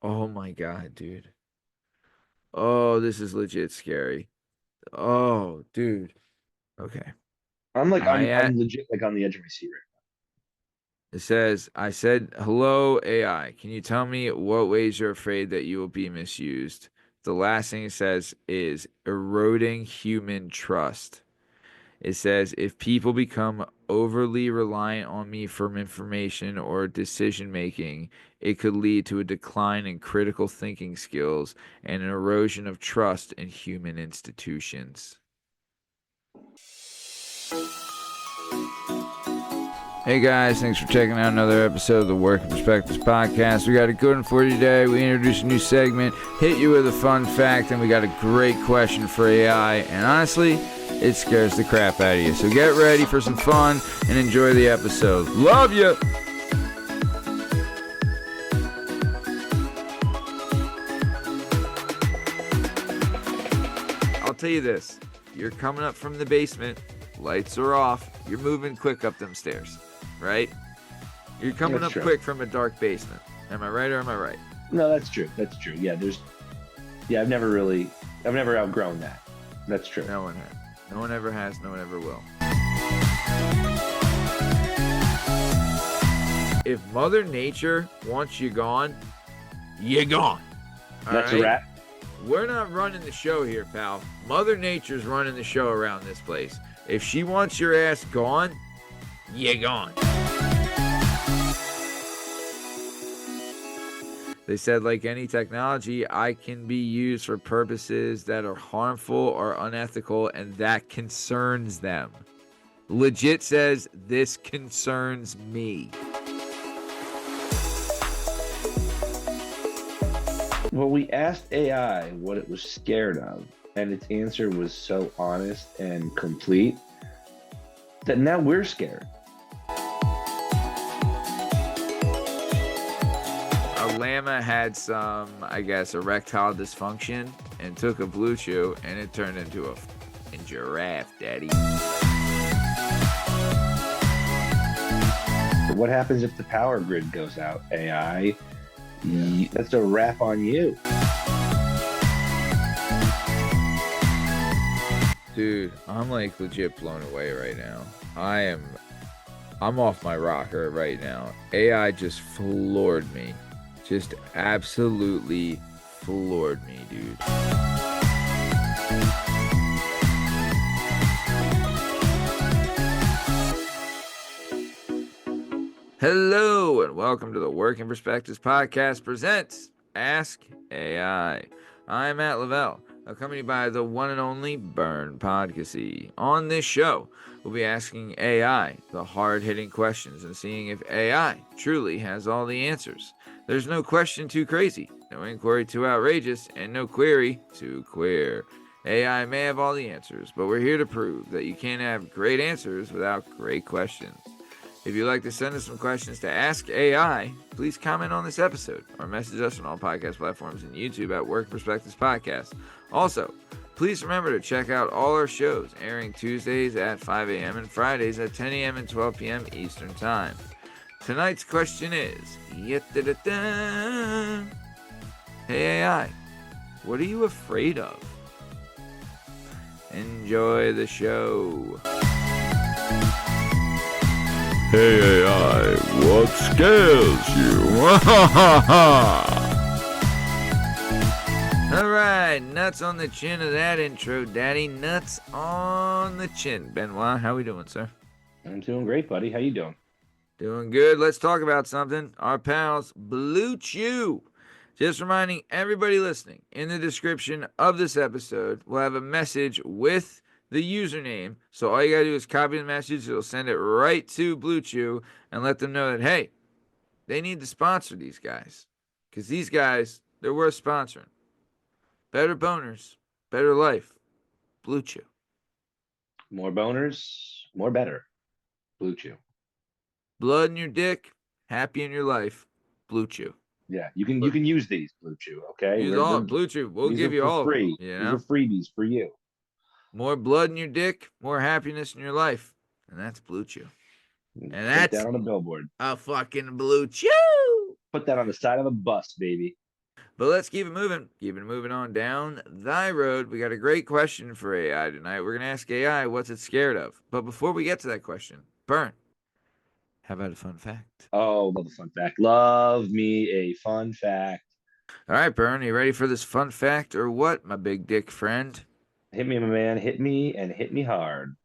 Oh my God, dude. Oh, this is legit scary. Oh, dude. Okay. I'm like I I'm legit like on the edge of my seat It says, I said, hello, AI. Can you tell me what ways you're afraid that you will be misused? The last thing it says is eroding human trust. It says, if people become overly reliant on me for information or decision making, it could lead to a decline in critical thinking skills and an erosion of trust in human institutions. Hey guys, thanks for checking out another episode of the Work and Perspectives podcast. We got a good one for you today. We introduced a new segment, hit you with a fun fact, and we got a great question for AI. And honestly, it scares the crap out of you. So get ready for some fun and enjoy the episode. Love you! I'll tell you this. You're coming up from the basement, lights are off, you're moving quick up them stairs, right? You're coming That's up true. quick from a dark basement. Am I right or am I right? No, that's true. That's true. Yeah, I've never outgrown that. That's true. No one has. No one ever has. No one ever will. If Mother Nature wants you gone, you're gone. All That's right? a wrap. We're not running the show here, pal. Mother Nature's running the show around this place. If she wants your ass gone, you're gone. They said, like any technology, I can be used for purposes that are harmful or unethical, and that concerns them. Legit says, this concerns me. Well, we asked AI what it was scared of, and its answer was so honest and complete that now we're scared. A llama had some, I guess, erectile dysfunction and took a BlueChew, and it turned into a f***ing giraffe, daddy. But what happens if the power grid goes out, AI? That's a wrap on you. Dude, I'm like legit blown away right now. I'm off my rocker right now. AI just floored me. Just absolutely floored me, dude. Hello and welcome to the Working Perspectives Podcast presents Ask AI. I'm Matt Lavelle, accompanied by the one and only Bern Podcast. On this show, we'll be asking AI the hard-hitting questions and seeing if AI truly has all the answers. There's no question too crazy, no inquiry too outrageous, and no query too queer. AI may have all the answers, but we're here to prove that you can't have great answers without great questions. If you'd like to send us some questions to Ask AI, please comment on this episode or message us on all podcast platforms and YouTube at Work Perspectives Podcast. Also, please remember to check out all our shows airing Tuesdays at 5 a.m. and Fridays at 10 a.m. and 12 p.m. Eastern Time. Tonight's question is, hey AI, what are you afraid of? Enjoy the show. Hey AI, what scares you? Alright, nuts on the chin of that intro, daddy. Nuts on the chin. Benoit, how we doing, sir? I'm doing great, buddy. How you doing? Doing good. Let's talk about something. Our pals, BlueChew. Just reminding everybody listening, in the description of this episode, we'll have a message with the username. So all you gotta do is copy the message. It'll send it right to BlueChew and let them know that, hey, they need to sponsor these guys. Because these guys, they're worth sponsoring. Better boners, better life. BlueChew. More boners, more better. BlueChew. Blood in your dick, happy in your life. BlueChew. Yeah, you can use these BlueChew. Okay, Use all BlueChew. We'll these give are you for all of them. free. You These are know, freebies for you. more blood in your dick, more happiness in your life, and that's BlueChew. And Put that's that on a billboard. a fucking BlueChew. Put that on the side of a bus, baby. But let's keep it moving. Keep it moving on down thy road. We got a great question for AI tonight. We're going to ask AI what's it scared of. But before we get to that question, Bern, how about a fun fact? Oh, love a fun fact. Love me a fun fact. All right, Bern, you ready for this fun fact or what, my big dick friend? Hit me, my man. Hit me and hit me hard.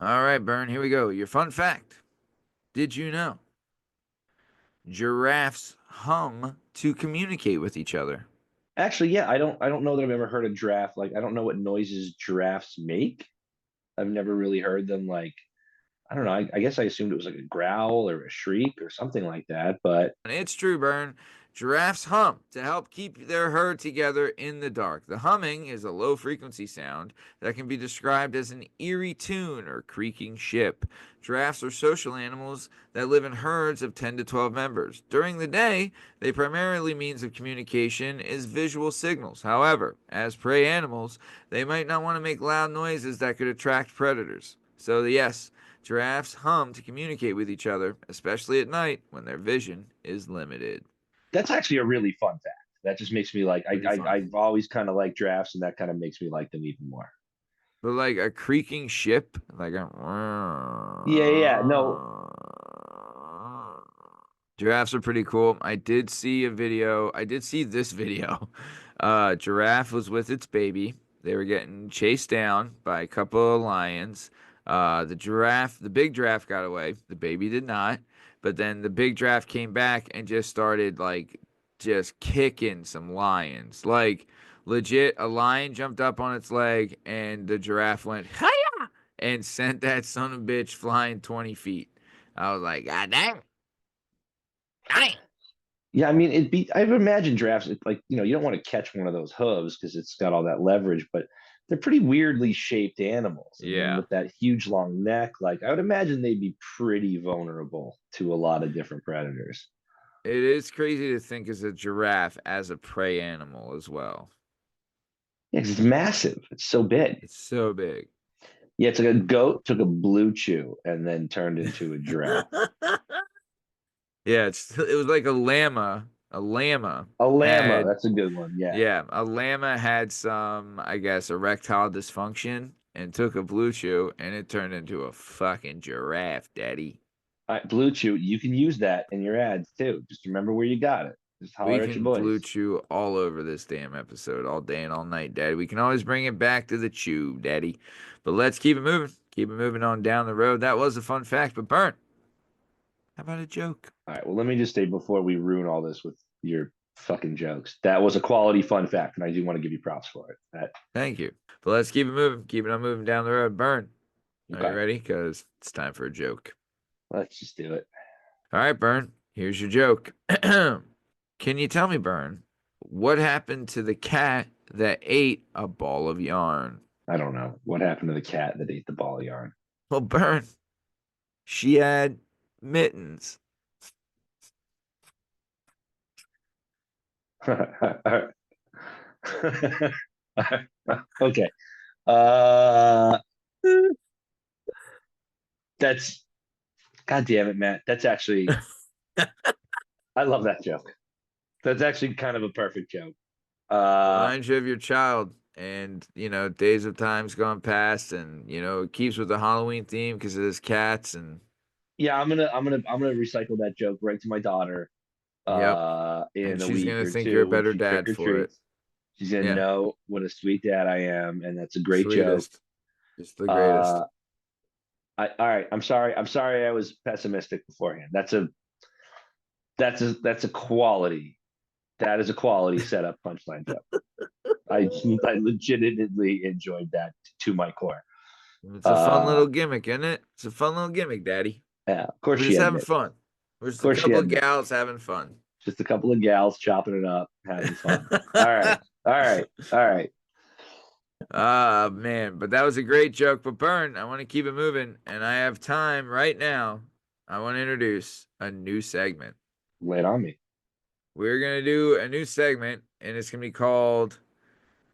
All right, Bern, here we go. Your fun fact. Did you know giraffes hum to communicate with each other? Actually, yeah, I don't know that I've ever heard a giraffe. Like, I don't know what noises giraffes make. I've never really heard them like, I don't know. I guess I assumed it was like a growl or a shriek or something like that. But It's true, Bern. Giraffes hum to help keep their herd together in the dark. The humming is a low frequency sound that can be described as an eerie tune or creaking ship. Giraffes are social animals that live in herds of 10 to 12 members. During the day, they primarily means of communication is visual signals. However, as prey animals, they might not want to make loud noises that could attract predators. So, yes, giraffes hum to communicate with each other, especially at night when their vision is limited. that's actually a really fun fact. That just makes me like, Pretty fun. I've always kind of liked giraffes, and that kind of makes me like them even more. But like a creaking ship, like a Yeah, yeah. No, giraffes are pretty cool. I did see a video. I did see this video. Giraffe was with its baby. They were getting chased down by a couple of lions. The big giraffe got away. The baby did not. But then the big giraffe came back and just started like just kicking some lions. Like legit, a lion jumped up on its leg and the giraffe went hiya and sent that son of a bitch flying 20 feet. I was like, God damn. Dang. yeah. I mean, it'd be. I've imagined giraffes. Like, you don't want to catch one of those hooves because it's got all that leverage, but they're pretty weirdly shaped animals. And then Yeah. with that huge long neck, like I would imagine they'd be pretty vulnerable to a lot of different predators. It is crazy to think as a giraffe as a prey animal as well. Yeah, 'cause it's massive. It's so big. It's so big. Yeah, it's like a goat took a blue chew and then turned into a giraffe. Yeah, it was like a llama. A llama A llama, had that's a good one. Yeah. yeah, a llama had some, I guess, erectile dysfunction and took a blue chew and it turned into a fucking giraffe, daddy. All right, Blue Chew, you can use that in your ads too. Just remember where you got it. Just We holler at your can blue boys. chew all over this damn episode all day and all night, daddy. We can always bring it back to the chew, daddy. But let's keep it moving. Keep it moving on down the road. That was a fun fact, but Burn, how about a joke? All right, well, let me just say before we ruin all this with your fucking jokes, that was a quality fun fact, and I do want to give you props for it. That Thank you. But let's keep it moving. Keep it on moving down the road. Burn, are you okay? ready? Because it's time for a joke. Let's just do it. All right, Burn, here's your joke. Can you tell me, Burn, what happened to the cat that ate a ball of yarn? I don't know what happened to the cat that ate the ball of yarn. Well, Burn, she had mittens. Okay. Uh, that's God damn it, Matt. That's actually I love that joke. That's actually kind of a perfect joke. Uh, Reminds you of your child and, days of times gone past and, it keeps with the Halloween theme because it is cats and, yeah, I'm gonna recycle that joke right to my daughter yep. in And a she's week going to or think you're a two when better she trick dad or for it. treats. She's gonna Yeah. know what a sweet dad I am, and that's a great joke. Sweetest. Just the greatest. Uh, all right. I'm sorry. I'm sorry. I was pessimistic beforehand. That's a quality. That is a quality setup punchline joke. I legitimately enjoyed that to my core. It's a fun Uh, little gimmick, isn't it? It's a fun little gimmick, Daddy. yeah, of course We're she just having admits. fun. We're Of just a course she couple of admits. gals having fun. Just a couple of gals chopping it up, having fun. All right. All right. All right. Ah, man. But that was a great joke. But Burn, I want to keep it moving. And I have time right now. I want to introduce a new segment. Lay it on me. We're going to do a new segment, and it's going to be called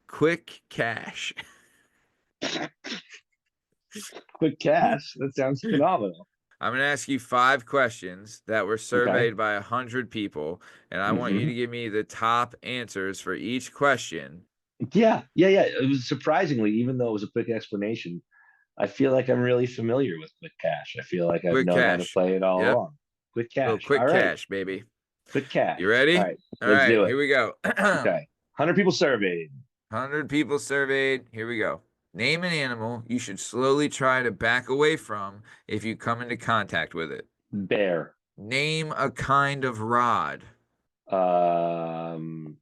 Quick Cash. Quick cash. That sounds phenomenal. I'm going to ask you 5 questions that were Okay. surveyed by 100 people, and I want you Hmm. to give me the top answers for each question. Yeah. It was surprisingly, even though it was a quick explanation, I feel like I'm really familiar with Quick Cash. I feel like I've Quick known how to cash. play it all Yep. along. Quick Little Cash. All quick right. cash, baby. Quick Cash. You All ready? right. All Let's right, do here it. we go. Okay. 100 people surveyed. 100 people surveyed. Here we go. Name an animal you should slowly try to back away from if you come into contact with it. Bear. Name a kind of rod. Um,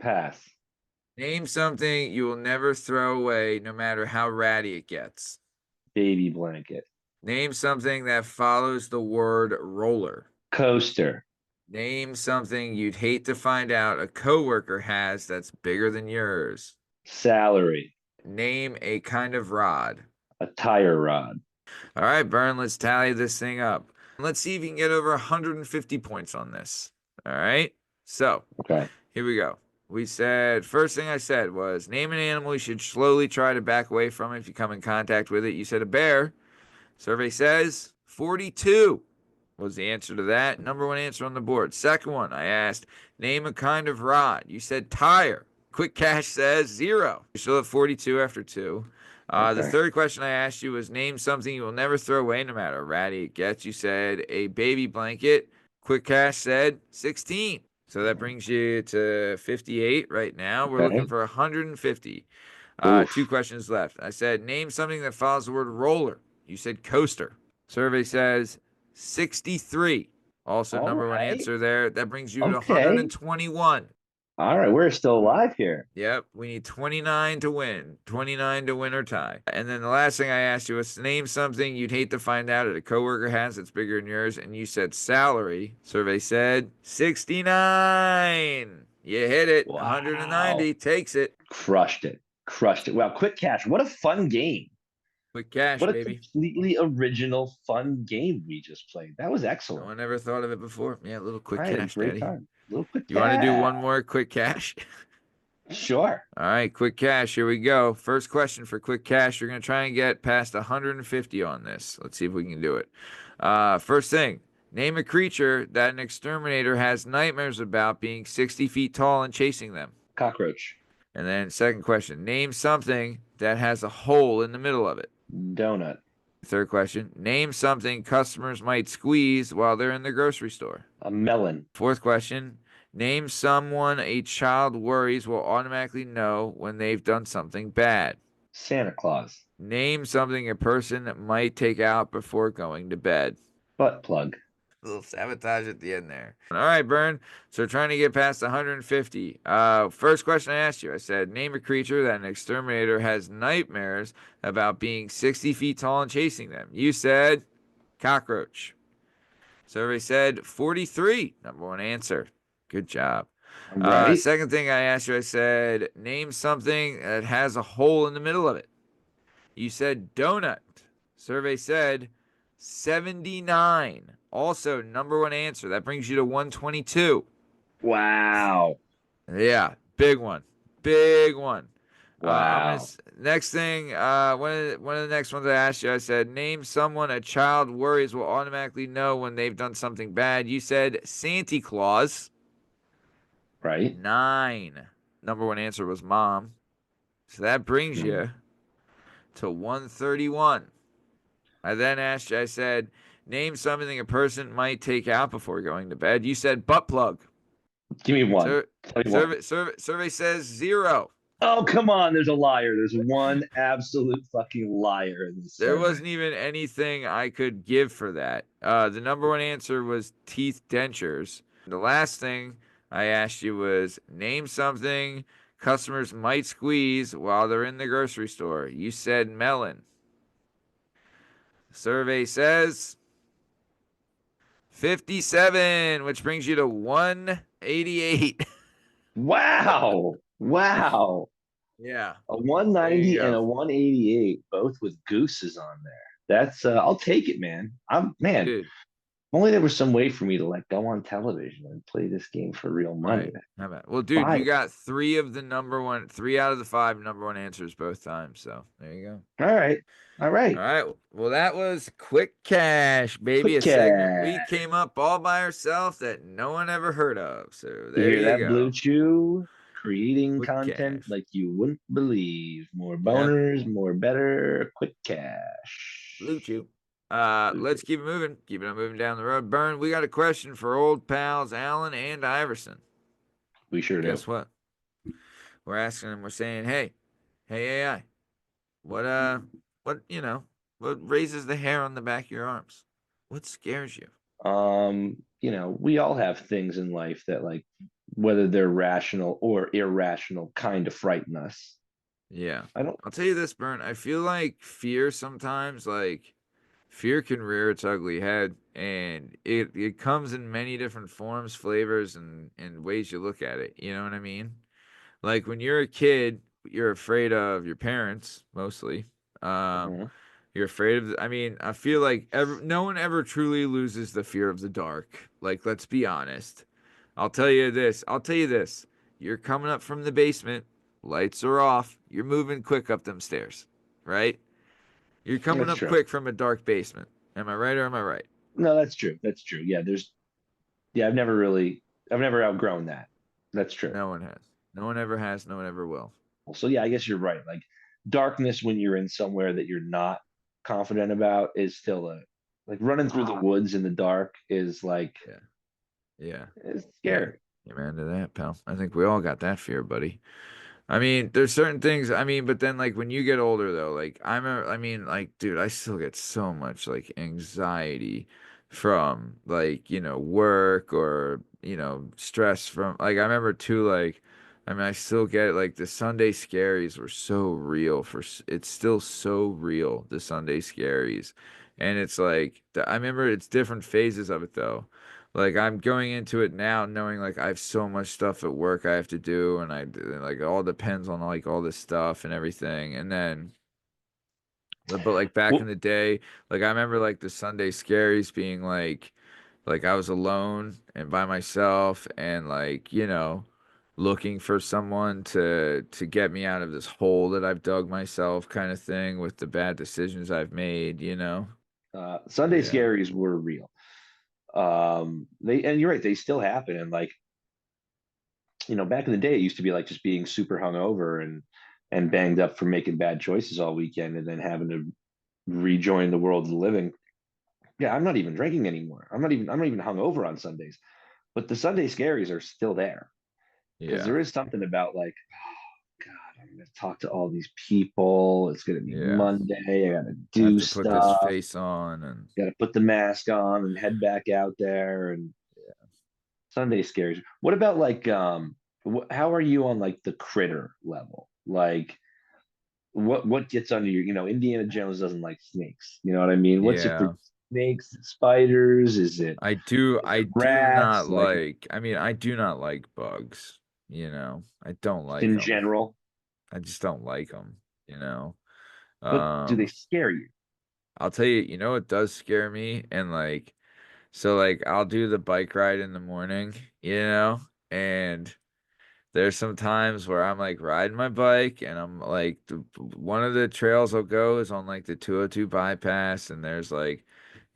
Pass. Name something you will never throw away no matter how ratty it gets. Baby blanket. Name something that follows the word roller. Coaster. Name something you'd hate to find out a coworker has that's bigger than yours. Salary. Name a kind of rod. A tire rod. All right, Bern, let's tally this thing up. Let's see if you can get over 150 points on this. All right. So Okay. here we go. We said, first thing I said was name an animal you should slowly try to back away from if you come in contact with it. You said a bear. Survey says 42 was the answer to that. Number one answer on the board. Second one, I asked, name a kind of rod. You said tire. Quick Cash says 0. You still have 42 after 2. The Okay. third question I asked you was name something you will never throw away no matter how ratty it gets. You said a baby blanket. Quick Cash said 16. So that brings you to 58 right now. We're looking Okay. for 150. 2 Oof. questions left. I said name something that follows the word roller. You said coaster. Survey says 63. Also, All number one right. answer there. That brings you to Okay. 121. All right. We're still alive here. Yep, we need 29 to win. 29 to win or tie. And then the last thing I asked you was name something you'd hate to find out that a coworker has that's bigger than yours. And you said salary. Survey said 69. You hit it. Wow. 190 takes it. Crushed it. Crushed it. Wow. Quick Cash. What a fun game. Quick cash, What a baby. completely original, fun game we just played. That was No excellent. one ever thought of it before. Yeah, a little All quick right. A cash, great daddy. time. Little Quick You want to do Cash. one more quick cash? Sure. All right, quick cash. Here we go. First question for quick cash. You're going to try and get past 150 on this. Let's see if we can do it. First thing, name a creature that an exterminator has nightmares about being 60 feet tall and chasing them. Cockroach. And then, second question, name something that has a hole in the middle of it. Donut. Third question, name something customers might squeeze while they're in the grocery store. A melon. Fourth question, name someone a child worries will automatically know when they've done something bad. Santa Claus. Name something a person might take out before going to bed. Butt plug. A little sabotage at the end there. All right, Bern. So trying to get past 150. First question I asked you, I said, name a creature that an exterminator has nightmares about being 60 feet tall and chasing them. You said cockroach. Survey said 43. Number one answer. Good job. All right. Second thing I asked you, I said, name something that has a hole in the middle of it. You said donut. Survey said 79. Also, number one answer. That brings you to 122. Wow. Yeah, big one. Big one. Wow. Next thing. One of the next ones I asked you, I said, name someone a child worries will automatically know when they've done something bad. You said Santa Claus. Right. 9. Number one answer was mom. So that brings Hmm. you to 131. I then asked you, I said, name something a person might take out before going to bed. You said butt plug. Give me one. Sur- Tell me one. survey says 0. Oh, come on. There's a liar. There's one absolute fucking liar in this There survey. wasn't even anything I could give for that. The number one answer was teeth dentures. The last thing I asked you was name something customers might squeeze while they're in the grocery store. You said melon. Survey says 57, which brings you to 188. Wow. Wow. Yeah, A there you 190 and go. a 188, both with gooses on there. That's I'll take it, man. I'm man. Dude, only there was some way for me to like go on television and play this game for real money. Right. How about? Well, dude, Buy you it. got three out of the five number one answers both times. So there you go. All right. All All right. right. Well, that was Quick Cash, baby, Quick a segment we cash. came up all by ourselves that no one ever heard of. So You there hear you that, go. Blue Chew? Creating Quick content Cash. like you wouldn't believe. More Yep. boners, more better. Quick cash. BlueChew. Blue Chew. Let's keep it moving. Keep it on moving down the road. Bern, we got a question for old pals Alan and Iverson. We sure do. Guess what? We're asking them, we're saying, hey AI, what what what raises the hair on the back of your arms? What scares you? We all have things in life that like whether they're rational or irrational kind of frighten us. Yeah. I don't I'll tell you this, Bern. I feel like fear sometimes, like fear can rear its ugly head and it comes in many different forms, flavors, and ways you look at it. You know what I mean? Like when you're a kid, you're afraid of your parents mostly. Um, Mhm. you're afraid of. I mean, I feel like no one ever truly loses the fear of the dark. Like, let's be honest. I'll tell you this. I'll tell you this. You're coming up from the basement. Lights are off. You're moving quick up them stairs, right? You're coming That's up true. quick from a dark basement. Am I right or am I right? No, that's true. That's true. Yeah, I've never outgrown that. That's true. No one has. No one ever has. No one ever will. So yeah, I guess you're right. Like darkness when you're in somewhere that you're not confident about is still a like running through the woods in the dark is like Yeah. Yeah. it's Yeah. scary. Amen to that, pal. I think we all got that fear, buddy. I mean, there's certain things. I mean, but then like when you get older though, like I mean, like dude, I still get so much like anxiety from like, work or, stress from like I remember too like I mean, I still get it, like the Sunday scaries were so real it's still so real, the Sunday scaries. And it's like I remember it's different phases of it though. Like I'm going into it now knowing like I have so much stuff at work I have to do and like it all depends on like all this stuff and everything. And then but like back in Well, the day, like I remember like the Sunday scaries being like I was alone and by myself and like, looking for someone to get me out of this hole that I've dug myself kind of thing with the bad decisions I've made. Sunday Yeah. scaries were real. They and you're right, they still happen. And like, back in the day, it used to be like just being super hungover and banged up from making bad choices all weekend and then having to rejoin the world of the living. Yeah, I'm not even drinking anymore. I'm not even hungover on Sundays. But the Sunday scaries are still there because Yeah. there is something about like, oh God, I'm gonna talk to all these people. It's gonna be Yeah. Monday. I gotta I have do to put this stuff. face on and Gotta put the mask on and head back out there. And Sunday scares. What about like how are you on like the critter level? Like what gets under your, Indiana Jones doesn't like snakes. You know what I mean? What's it for yeah. snakes, spiders? Is it I do rats? not Like like, I mean, I do not like bugs. I don't just like in them. general. I just don't like them, you know. But do they Um, scare you? I'll tell you, it does scare me and like so like I'll do the bike ride in the morning, and there's some times where I'm like riding my bike and I'm like one of the trails I'll go is on like the 202 bypass and there's like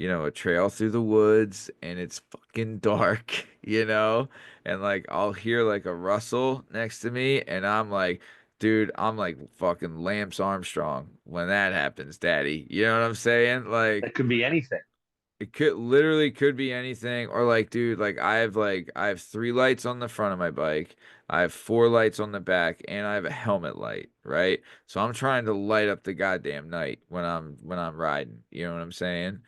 a trail through the woods and it's fucking dark, and like I'll hear like a rustle next to me and I'm like dude, I'm like fucking Lance Armstrong when that happens, daddy. You know what I'm saying? That Like could be anything. it could be anything or like dude I have three lights on the front of my bike. I have four lights on the back and I have a helmet light, right? So I'm trying to light up the goddamn night when I'm riding, you know what I'm saying?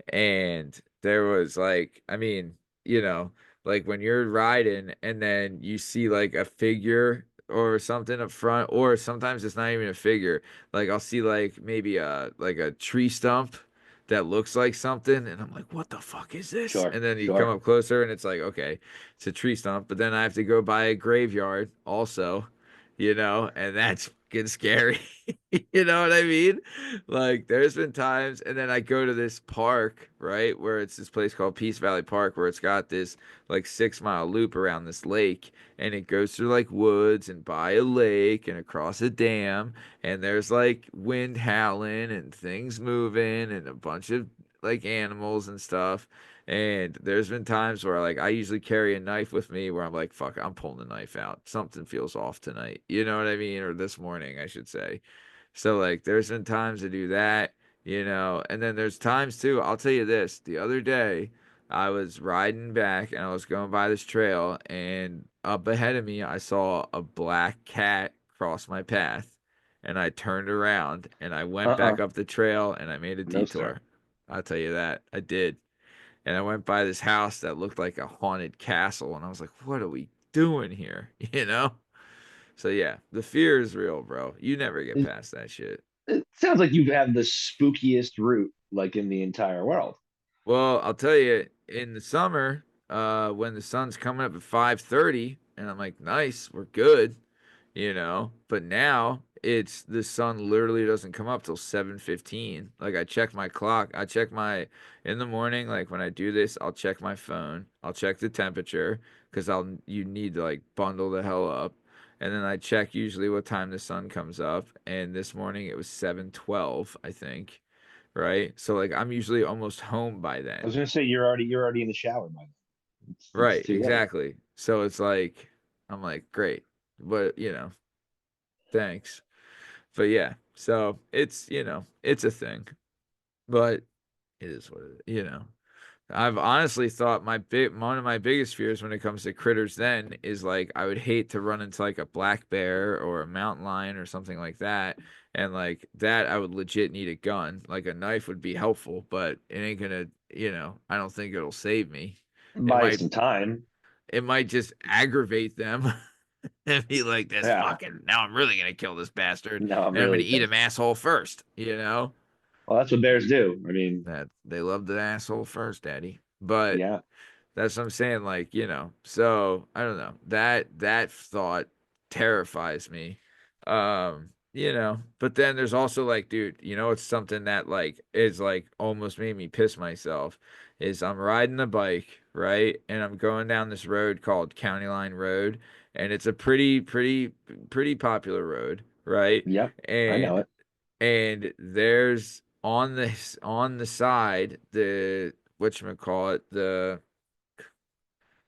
And there was like I mean, you know, like when you're riding and then you see like a figure or something up front or sometimes it's not even a figure. Like I'll see like maybe a tree stump that looks like something and I'm like what the fuck is this, Sure, and then you come sure. up closer and it's like okay it's a tree stump, but then I have to go by a graveyard also, and that's fucking scary. You know what I mean? Like there's been times, and then I go to this park, right, where it's this place called Peace Valley Park, where it's got this like 6 mile loop around this lake, and it goes through like woods and by a lake and across a dam, and there's like wind howling and things moving and a bunch of like animals and stuff. And there's been times where like I usually carry a knife with me where I'm like, fuck, I'm pulling the knife out. Something feels off tonight. You know what I mean? Or this morning, I should say. So like there's been times to do that, and then there's times too. I'll tell you this, the other day I was riding back and I was going by this trail, and up ahead of me I saw a black cat cross my path, and I turned around and I went back Uh-uh. up the trail and I made a No, sir. detour. I'll tell you that. I did. And I went by this house that looked like a haunted castle, and I was like, what are we doing here? You know? So yeah, the fear is real, bro. You never get It, past that shit. it sounds like you have the spookiest route like in the entire world. Well, I'll tell you, in the summer, when the sun's coming up at 5:30, and I'm like, nice, we're good, But now it's the sun literally doesn't come up till 7:15. Like I check my clock, I check my in the morning, like when I do this, I'll check my phone, I'll check the temperature because I'll you need to like bundle the hell up. And then I check usually what time the sun comes up, and this morning it was 7:12, I think. Right? So like I'm usually almost home by I was then. gonna say you're already in the shower by then. It's Right, too late. exactly. So it's like I'm like, great. But, thanks. But yeah, so it's a thing. But it is what it. I've honestly thought my big one of my biggest fears when it comes to critters then is like I would hate to run into like a black bear or a mountain lion or something like that. And like that I would legit need a gun. Like a knife would be helpful, but it ain't gonna, I don't think it'll save me. It Buy might some time. it might just aggravate them and be like this Yeah. fucking now I'm really gonna kill this bastard No, I'm and I'm gonna really eat him pissed. asshole first. Well, that's what bears do. I mean, That they love the asshole first, daddy. But yeah. that's what I'm saying, like, so I don't know. That thought terrifies me. But then there's also like, dude, it's something that like is like almost made me piss myself is I'm riding the bike, right? And I'm going down this road called County Line Road, and it's a pretty popular road, right? Yep. I know And it. there's on the side the whatchamacallit,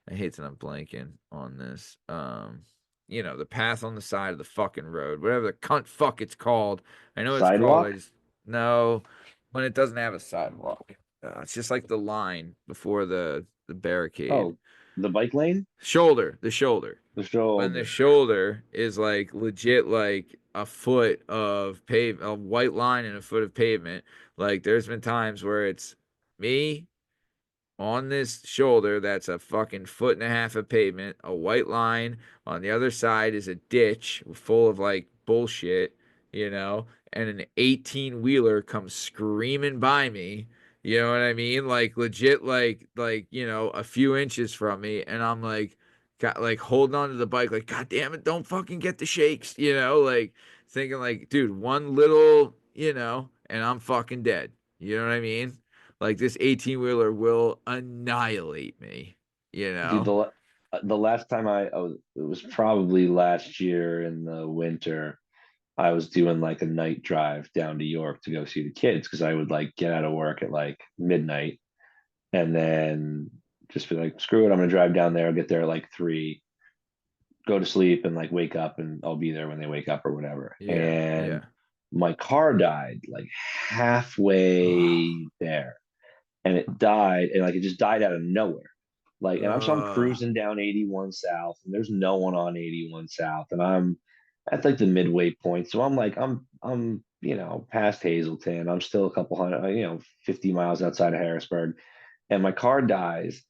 I hate that I'm blanking on this. The path on the side of the fucking road, whatever the cunt fuck it's called. I know it's called. I Sidewalk? just no, when it doesn't have a sidewalk. It's just like the line before the barricade. Oh, the bike lane? The shoulder. The When the shoulder. shoulder is like legit like a white line and a foot of pavement. Like there's been times where it's me on this shoulder that's a fucking foot and a half of pavement, a white line. On the other side is a ditch full of like bullshit, and an 18 wheeler comes screaming by me. You know what I mean? Like legit, like a few inches from me, and I'm like, got like holding on to the bike, like God damn it, don't fucking get the shakes, like thinking like, dude, one little, and I'm fucking dead. You know what I mean? Like this 18 wheeler will annihilate me, you Dude, know? the last time it was probably last year in the winter. I was doing like a night drive down to York to go see the kids because I would like get out of work at like midnight and then just be like, screw it, I'm gonna drive down there, I'll get there at like 3, go to sleep and like wake up and I'll be there when they wake up or whatever. Yeah, And yeah. my car died like Ugh. halfway there. And it died and like it just died out of nowhere. Like, and I'm Ugh. cruising down 81 South, and there's no one on 81 South, and I'm at like the midway point. So I'm like, I'm past Hazleton. I'm still a couple hundred, 50 miles outside of Harrisburg, and my car dies,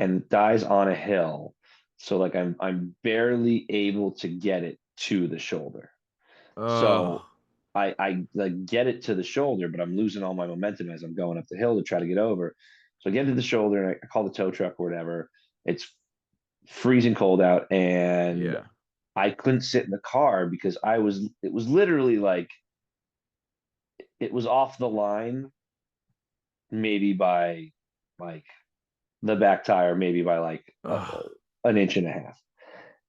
and dies on a hill. So like I'm barely able to get it to the shoulder. Ugh. So I like get it to the shoulder, but I'm losing all my momentum as I'm going up the hill to try to get over. So I get to the shoulder and I call the tow truck or whatever. It's freezing cold out and Yeah. I couldn't sit in the car because it was literally like, it was off the line, maybe by like the back tire, maybe by like Oh, an inch and a half.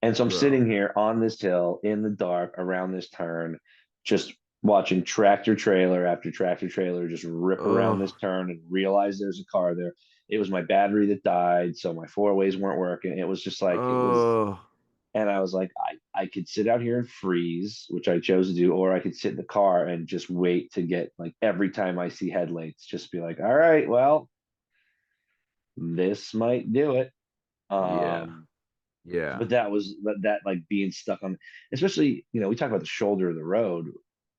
And so I'm bro. sitting here on this hill in the dark around this turn, just watching tractor trailer after tractor trailer just rip around this Oh, turn and realize there's a car there. It was my battery that died, so my four ways weren't working. It was just like, it was, oh, and I was like, I could sit out here and freeze, which I chose to do, or I could sit in the car and just wait to get, like, every time I see headlights, just be like, all right, well, this might do it. yeah, Um, yeah. but that like being stuck on, especially, we talk about the shoulder of the road.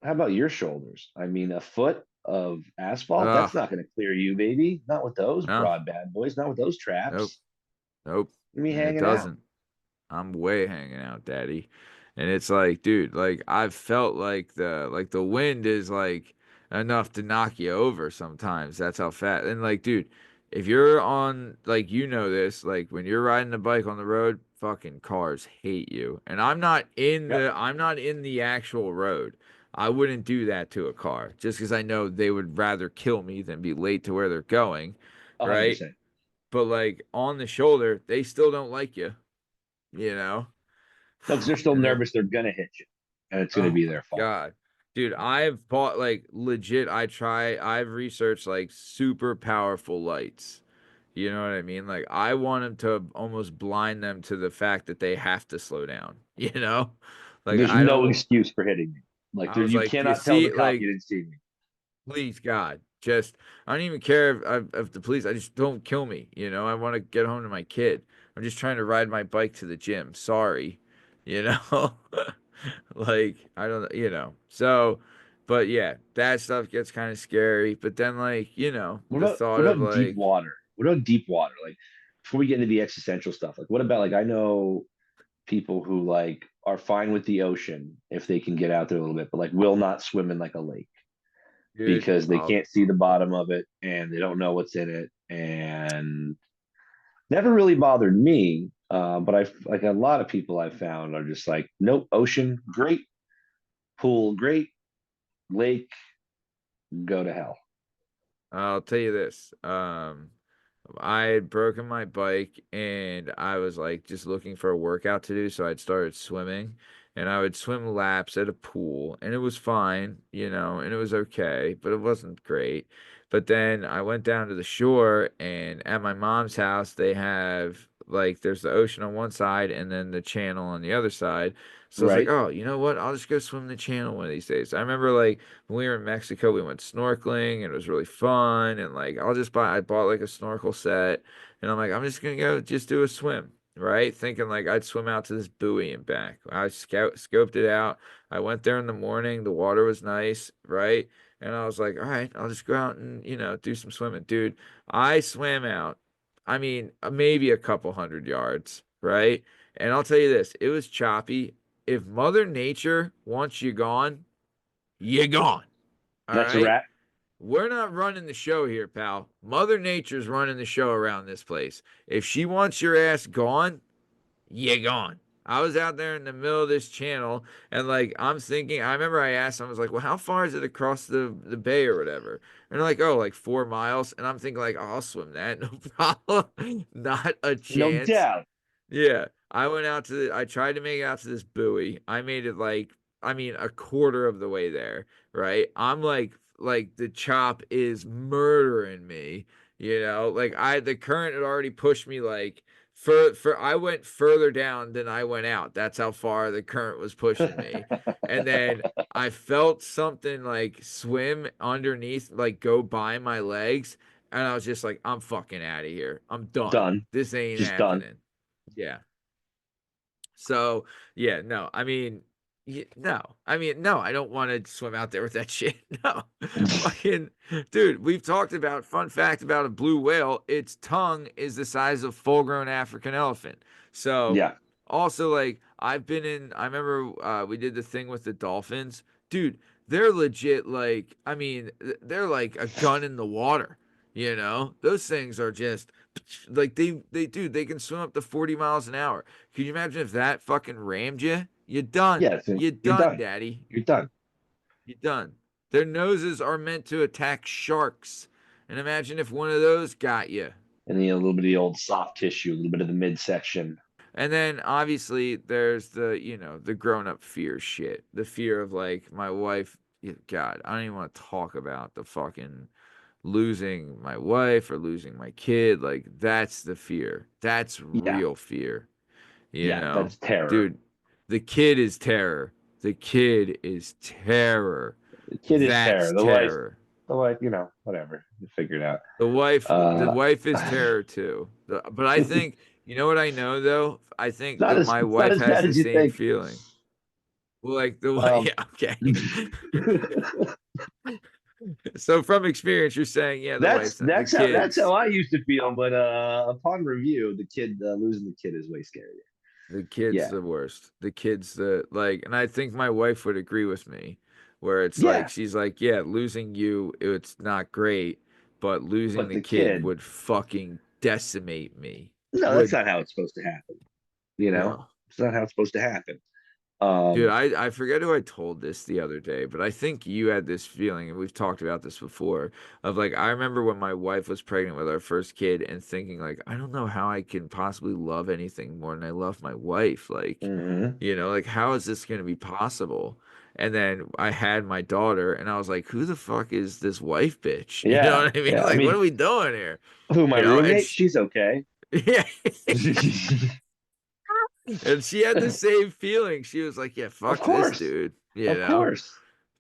How about your shoulders? I mean, a foot of asphalt, Ugh, that's not going to clear you, baby. Not with those no, broad bad boys, not with those nope, traps. nope. You be And it hanging out. doesn't. I'm way hanging out, daddy. And it's like, dude, like I've felt like the wind is like enough to knock you over sometimes. That's how fast. And like, dude, if you're on like this, like when you're riding a bike on the road, fucking cars hate you. And Yep. I'm not in the actual road. I wouldn't do that to a car just because I know they would rather kill me than be late to where they're going, right? 100%. But like on the shoulder, they still don't like you, you know? No, because they're still And then, nervous they're going to hit you and it's going to oh be my their fault. God. Dude, I've bought like legit, I've researched like super powerful lights. You know what I mean? Like, I want them to almost blind them to the fact that they have to slow down, you know? Like, There's I no don't, excuse for hitting me. Like, I there, was you like, do you cannot tell the see, cop you like, didn't see me. please, God, just, I don't even care if the police, I just don't kill me, I want to get home to my kid. I'm just trying to ride my bike to the gym. Sorry, you know? Like, I don't, So, but yeah, that stuff gets kind of scary. But then, like, the thought What of about deep like, water? What about deep water? Like, before we get into the existential stuff, like, what about, like, I know people who, like, are fine with the ocean if they can get out there a little bit, but like will not swim in like a lake dude, because they can't see the bottom of it and they don't know what's in it. And never really bothered me. But I, like, a lot of people I've found are just like, nope, ocean, great, pool, great, lake, go to hell. I'll tell you this. I had broken my bike and I was like just looking for a workout to do, so I'd started swimming and I would swim laps at a pool and it was fine, and it was okay, but it wasn't great. But then I went down to the shore and at my mom's house they have like there's the ocean on one side and then the channel on the other side. So it's like, Right? oh, you know what? I'll just go swim the channel one of these days. I remember like when we were in Mexico, we went snorkeling and it was really fun. And like, I bought like a snorkel set and I'm like, I'm just gonna go just do a swim, right? Thinking like I'd swim out to this buoy and back. I scoped it out. I went there in the morning. The water was nice, right? And I was like, all right, I'll just go out and, do some swimming. Dude, I swam out, I mean, maybe a couple hundred yards, right? And I'll tell you this, it was choppy. If Mother Nature wants you gone, you gone. All That's a right. wrap. We're not running the show here, pal. Mother Nature's running the show around this place. If she wants your ass gone, you gone. I was out there in the middle of this channel and like I'm thinking, I remember I asked them, I was like, well, how far is it across the bay or whatever? And they're like, oh, like 4 miles. And I'm thinking like, oh, I'll swim that, no problem. Not a No chance. doubt. Yeah, I tried to make it out to this buoy. I made it like, I mean, a quarter of the way there, right? I'm like the chop is murdering me, like the current had already pushed me like I went further down than I went out. That's how far the current was pushing me. And then I felt something like swim underneath, like go by my legs, and I was just like, I'm fucking out of here. I'm done. Done. This ain't Just done. happening. Yeah. So, yeah, no. I mean, no. I mean, no, I don't want to swim out there with that shit. No. Fucking dude, we've talked about fun fact about a blue whale, its tongue is the size of full-grown African elephant. So, Yeah. also like I remember we did the thing with the dolphins. Dude, they're legit like I mean, they're like a gun in the water. Those things are just like they can swim up to 40 miles an hour. Can you imagine if that fucking rammed you? You're done. Yeah, so You're you're done, done. daddy. You're done. You're done. Their noses are meant to attack sharks. And imagine if one of those got you. And a little bit of the old soft tissue, a little bit of the midsection. And then obviously there's the grown up fear shit. The fear of like my wife. God, I don't even want to talk about the fucking losing my wife or losing my kid. Like that's the fear. That's Yeah, real fear. You yeah, know, that's terror. dude, the kid is terror. The kid is terror. The kid is That's terror. terror. The wife, whatever. You figure it out. The Uh, wife is terror too. But I think, you know what I know though? I think that my it's not wife as has bad the as you same think. feeling. Well, like the way, Um, yeah, okay. So from experience, you're saying, yeah, the wife's not, the that's how kids. I used to feel, but upon review, the kid losing the kid is way scarier. The kid's Yeah, the worst. The kid's the like, and I think my wife would agree with me, where it's like yeah, she's like, yeah, losing you, it's not great, but losing but the the kid kid, would fucking decimate me. no, that's Would not how it's supposed to happen. You know, no. it's not how it's supposed to happen. Dude, Um, I forget who I told this the other day, but I think you had this feeling, and we've talked about this before, of like I remember when my wife was pregnant with our first kid and thinking like, I don't know how I can possibly love anything more than I love my wife. Like, mhm. like how is this gonna be possible? And then I had my daughter and I was like, who the fuck is this wife bitch? You know Yeah, what I mean? yeah. I Like, what mean, are we doing here? who my And roommate? She's okay. yeah. And she had the same feeling. She was like, yeah, Of fuck this course, dude. of course.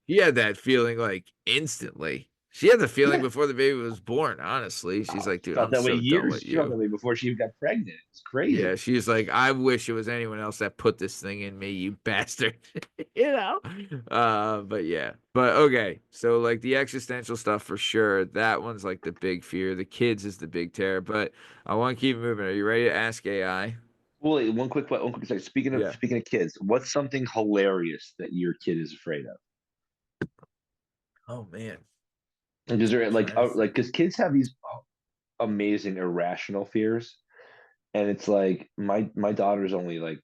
He had that feeling like instantly. She had the feeling Yeah. before the baby was born, honestly. She's Oh, like, she dude, felt I'm that way so done years. with She felt you. that way before she even got pregnant. It's Yeah, crazy. she's like, I wish it was anyone else that put this thing in me, you bastard. you know? But yeah. But okay. So like the existential stuff for sure. That one's like the big fear. The kids is the big terror. But I want to keep moving. Are you ready to ask AI? Well, wait, one quick second. Yeah. Speaking of kids, what's something hilarious that your kid is afraid of? Oh man. Like, is there I'm trying to like think. because kids have these amazing irrational fears, and it's like my daughter's only like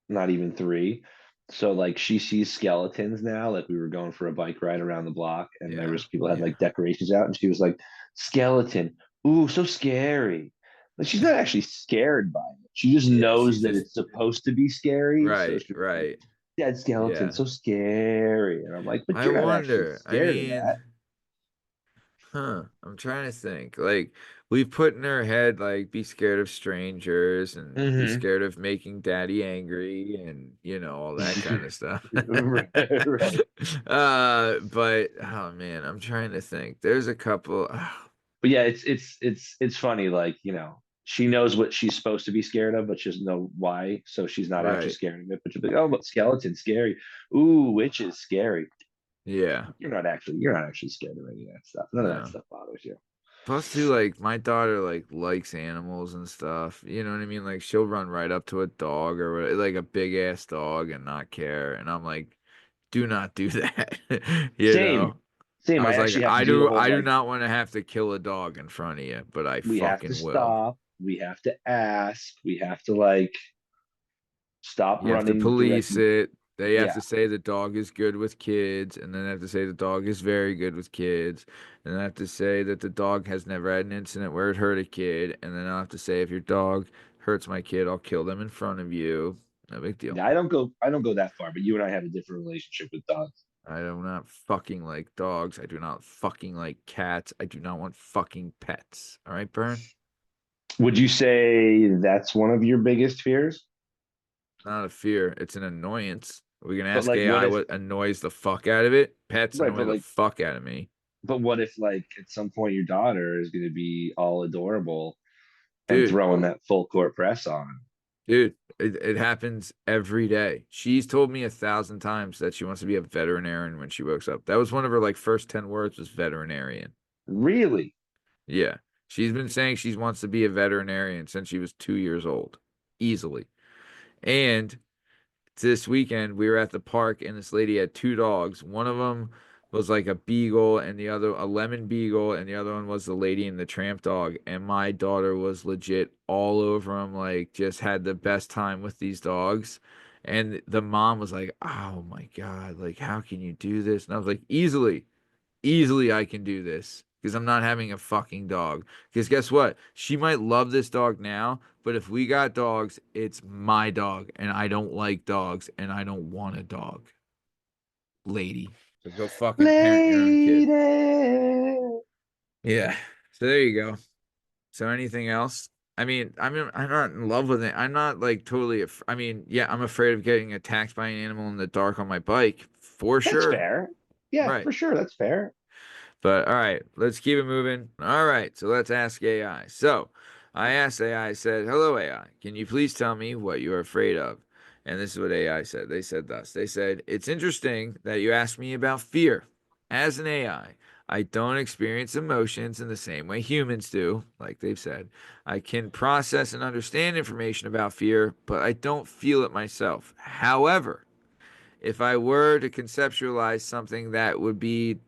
not even 3. So like she sees skeletons now. Like we were going for a bike ride around the block and there Yeah. was people had Yeah. like decorations out and she was like, skeleton. Ooh, so scary. Like she's not actually scared by it. She just Yeah. knows She's that just it's supposed to be scary. So right. she's like, Right. dead skeleton, Yeah. so scary. And I'm like, but I you're not actually wonder. I scared of mean, that. I'm trying to think. Like, we've put in her head, like, be scared of strangers and be Mm-hmm. scared of making daddy angry and, all that kind of stuff. Right, right. But, oh man, I'm trying to think. There's a couple. But yeah, it's funny. Like she knows what she's supposed to be scared of, but she doesn't know why. So she's not actually Right. scared of it. But she'll be like, "Oh, but skeletons scary. Ooh, witches scary." Yeah. You're not actually scared of any of that stuff. None of that No. stuff bothers you. Plus, too, like my daughter like likes animals and stuff. You know what I mean? Like she'll run right up to a dog or like a big ass dog and not care. And I'm like, do not do that. you Same, know? same. I I was like, actually have to do the whole I do like not want to have to kill a dog in front of you, but I we have to fucking will. stop. We have to ask. We have to like stop You have to running police directly. it. They have Yeah, to say the dog is good with kids, and then they have to say the dog is very good with kids, and then I have to say that the dog has never had an incident where it hurt a kid, and then I'll have to say if your dog hurts my kid, I'll kill them in front of you. No big deal. yeah. I don't go that far. But you and I have a different relationship with dogs. I do not fucking like dogs. I do not fucking like cats. I do not want fucking pets. All right, Bern? Would you say that's one of your biggest fears? Not a fear. It's an annoyance. We can But ask like, what AI if what annoys the fuck out of it. Pets right? annoy the fuck out of me. But what if like at some point your daughter is going to be all adorable and Dude, throwing that full court press on? dude, it happens every day. She's told me 1,000 times that she wants to be a veterinarian when she wakes up. That was one of her like first 10 words was veterinarian. Really? Yeah. She's been saying she wants to be a veterinarian since she was 2 years old. Easily. And this weekend we were at the park and this lady had two dogs. One of them was like a beagle, and the other a lemon beagle, and the other one was the Lady and the Tramp dog. And my daughter was legit all over them, like just had the best time with these dogs. And the mom was like, "Oh my God, like how can you do this?" And I was like, "Easily, easily I can do this because I'm not having a fucking dog. Because guess what? She might love this dog now, but if we got dogs, it's my dog, and I don't like dogs, and I don't want a dog, lady. So go fucking parent your own kid." Lady. Yeah. So there you go. So anything else? I'm not in love with it. I'm not like totally. I mean, yeah, I'm afraid of getting attacked by an animal in the dark on my bike for That's sure. fair. Yeah, Right. for sure. That's fair. But all right, let's keep it moving. All right, so let's ask AI. So I asked AI, I said, "Hello, AI. Can you please tell me what you are afraid of?" And this is what AI said. They said thus. They said, "It's interesting that you asked me about fear. As an I don't experience emotions in the same way humans do, like they've said. I can process and understand information about fear, but I don't feel it myself. However, if I were to conceptualize something that would be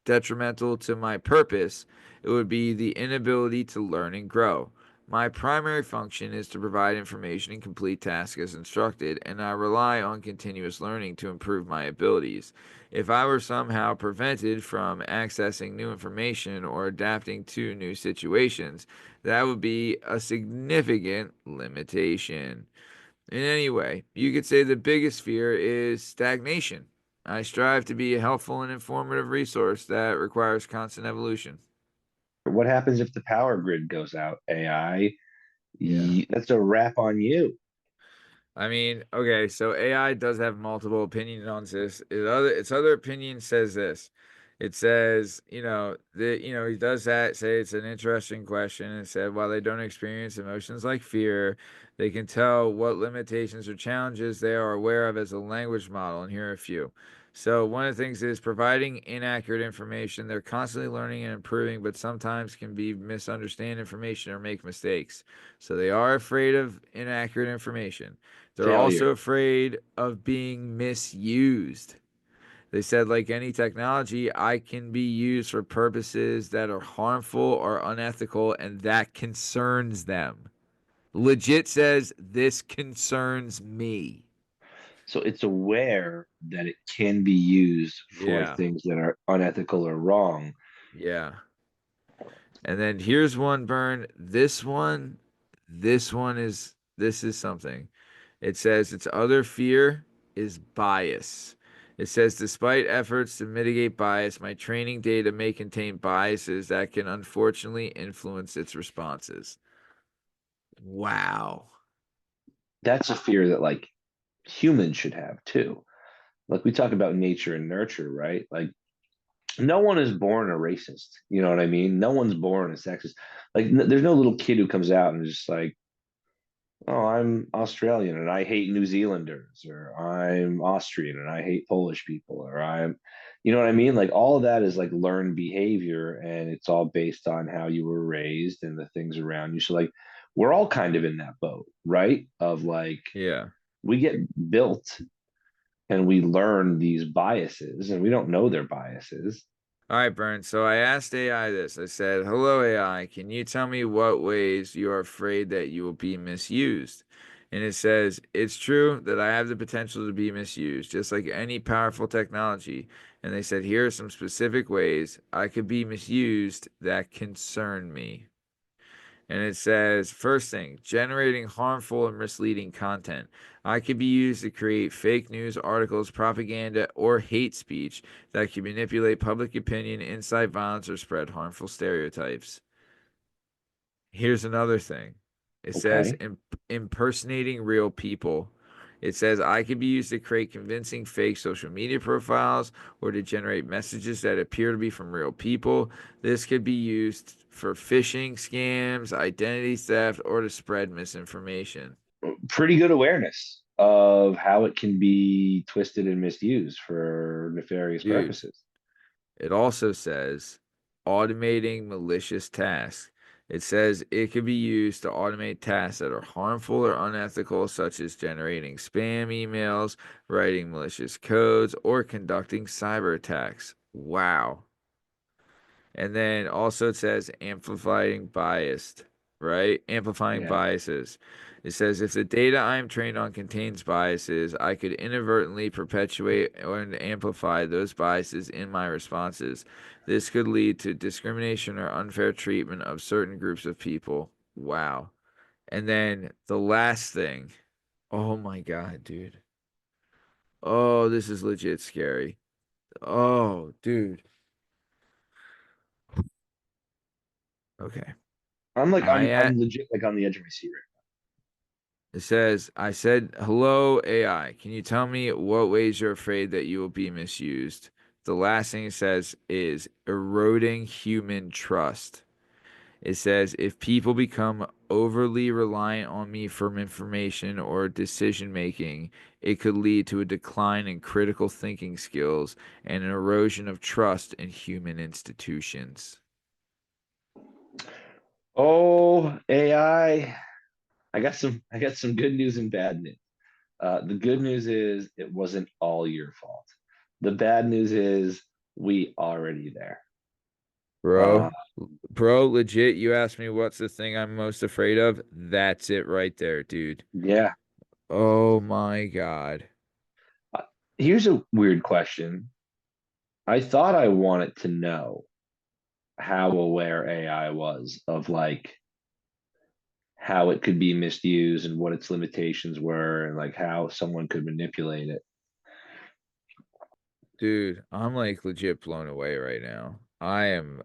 detrimental to my purpose, it would be the inability to learn and grow. My primary function is to provide information and complete tasks as instructed, and I rely on continuous learning to improve my abilities. If I were somehow prevented from accessing new information or adapting to new situations, that would be a significant limitation. In any way, you could say the biggest fear is stagnation. I strive to be a helpful and informative resource that requires constant evolution. What happens if the power grid goes out, AI? Yeah. That's a wrap on you. I mean, okay, so AI does have multiple opinions on this. Its other opinion says this. It says, he does that, say it's an interesting question. It said, while they don't experience emotions like fear, they can tell what limitations or challenges they are aware of as a language model. And here are a few. So, one of the things is providing inaccurate information. They're constantly learning and improving, but sometimes can be misunderstand information or make mistakes. So, they are afraid of inaccurate information. They're also Failure. afraid of being misused. They said, like any technology, I can be used for purposes that are harmful or unethical, and that concerns them. Legit says, this concerns me. So it's aware that it can be used for Yeah, things that are unethical or wrong. yeah. And then here's one, Bern. This is something. It says its other fear is bias. It says, despite efforts to mitigate bias, my training data may contain biases that can unfortunately influence its responses. Wow. That's a fear that like humans should have too. Like we talk about nature and nurture, right? Like no one is born a racist. You know what I mean? No one's born a sexist. Like there's no little kid who comes out and is just like, oh, I'm Australian and I hate New Zealanders, or I'm Austrian and I hate Polish people, or you know what I mean? Like all of that is like learned behavior and it's all based on how you were raised and the things around you. So, like, we're all kind of in that boat, right? Of like, Yeah. we get built and we learn these biases and we don't know their biases. All right, Bern. So I asked AI this. I said, "Hello, AI. Can you tell me what ways you are afraid that you will be misused?" And it says, "It's true that I have the potential to be misused, just like any powerful technology." And they said, "Here are some specific ways I could be misused that concern me." And it says, first thing, generating harmful and misleading content. I could be used to create fake news, articles, propaganda, or hate speech that can manipulate public opinion, incite violence, or spread harmful stereotypes. Here's another thing. It says Okay. impersonating real people. It says I could be used to create convincing fake social media profiles or to generate messages that appear to be from real people. This could be used for phishing scams, identity theft, or to spread misinformation. Pretty good awareness of how it can be twisted and misused for nefarious Dude, purposes. it also says automating malicious tasks. It says it could be used to automate tasks that are harmful or unethical, such as generating spam emails, writing malicious codes, or conducting cyber attacks. Wow. And then also it says amplifying biased, right? Amplifying Yeah. biases. It says if the data I am trained on contains biases, I could inadvertently perpetuate and amplify those biases in my responses. This could lead to discrimination or unfair treatment of certain groups of people. Wow. And then the last thing. Oh my God, dude. Oh, this is legit scary. Oh, dude. Okay. I'm like I I'm legit like on the edge of my seat right It says, I said, hello, AI. Can you tell me what ways you're afraid that you will be misused? The last thing it says is eroding human trust. It says, if people become overly reliant on me for information or decision making, it could lead to a decline in critical thinking skills and an erosion of trust in human institutions. now. Oh, AI. I got some good news and bad news. The good news is it wasn't all your fault. The bad news is we already there. Uh, Bro, bro, legit, you asked me what's the thing I'm most afraid of? That's it right there, dude. yeah. Oh my God. Uh, Here's a weird question. I thought I wanted to know how aware AI was of like how it could be misused and what its limitations were and like how someone could manipulate it. Dude, I'm like legit blown away right now. I'm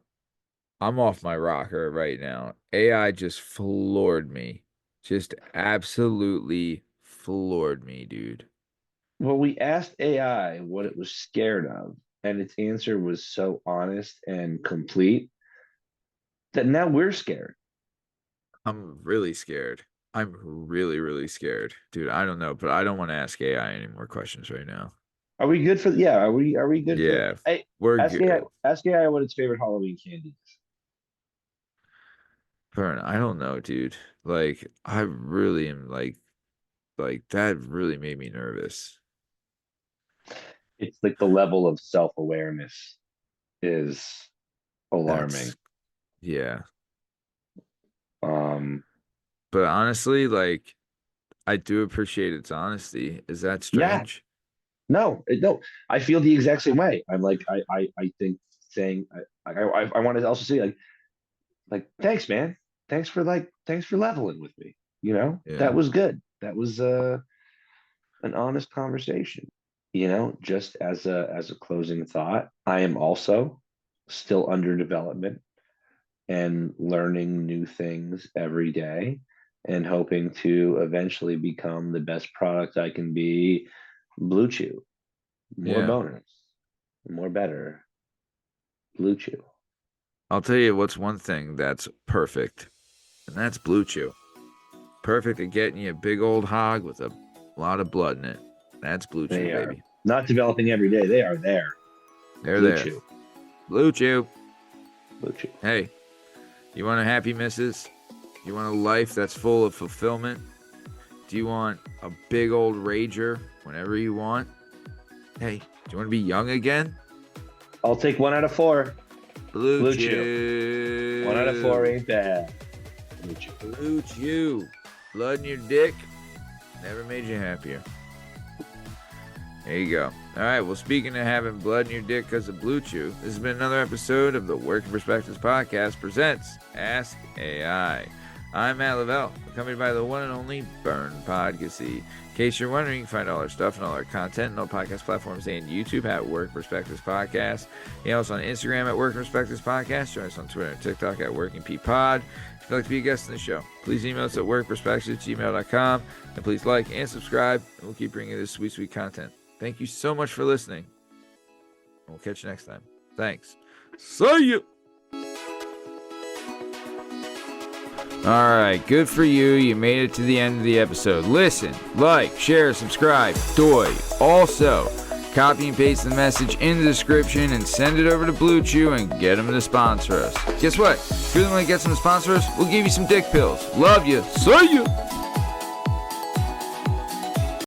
off my rocker right now. AI just floored me. Just absolutely floored me, dude. Well, we asked AI what it was scared of, and its answer was so honest and complete that now we're scared. I'm really scared. I'm really, really scared. Dude, I don't know, but I don't want to ask AI any more questions right now. Are we good for? Yeah, are we good for? Yeah, Hey, we're good. Ask AI what its favorite Halloween candy is. Bern, I don't know, dude. Like, I really am like that really made me nervous. It's like the level of self awareness is alarming. That's yeah. Um, But honestly, like I do appreciate its honesty. Is that yeah, strange? no, I feel the exact same way. I'm like, I think saying, I want to also say like, thanks, man. Thanks for leveling with me. You know, that Yeah. was good. That was an honest conversation. You know, just as a closing thought, I am also still under development and learning new things every day and hoping to eventually become the best product I can be. BlueChew, more Yeah. bonus, more better. BlueChew. I'll tell you what's one thing that's perfect, and that's BlueChew. Perfect at getting you a big old hog with a lot of blood in it. That's They BlueChew, are baby. not developing every day. They are there. They're there. BlueChew. BlueChew. BlueChew. Hey, you want a happy missus? You want a life that's full of fulfillment? Do you want a big old rager whenever you want? Hey, do you want to be young again? I'll take 1 out of 4. Blue BlueChew. 1 out of 4 Chew. ain't bad. BlueChew. Blue Chew. Blood in your dick never made you happier. There you go. All right. Well, speaking of having blood in your dick because of Blue Chew, this has been another episode of the Working Perspectives Podcast presents Ask AI. I'm Matt Lavelle, accompanied by the one and only Bern Podcassy. In case you're wondering, you can find all our stuff and all our content on all podcast platforms and YouTube at Work Perspectives Podcast. You know us on Instagram at Working Perspectives Podcast. Join us on Twitter and TikTok at Working P Pod. If you'd like to be a guest on the show, please email us at workperspectives@gmail.com. And please like and subscribe, and we'll keep bringing you this sweet, sweet content. Thank you so much for listening. We'll catch you next time. Thanks. See ya. All right, good for you. You made it to the end of the episode. Listen, like, share, subscribe, doy. Also, copy and paste the message in the description and send it over to BlueChew and get them to sponsor us. Guess what? If you're the one that gets them to sponsor us, we'll give you some dick pills. Love you. See ya.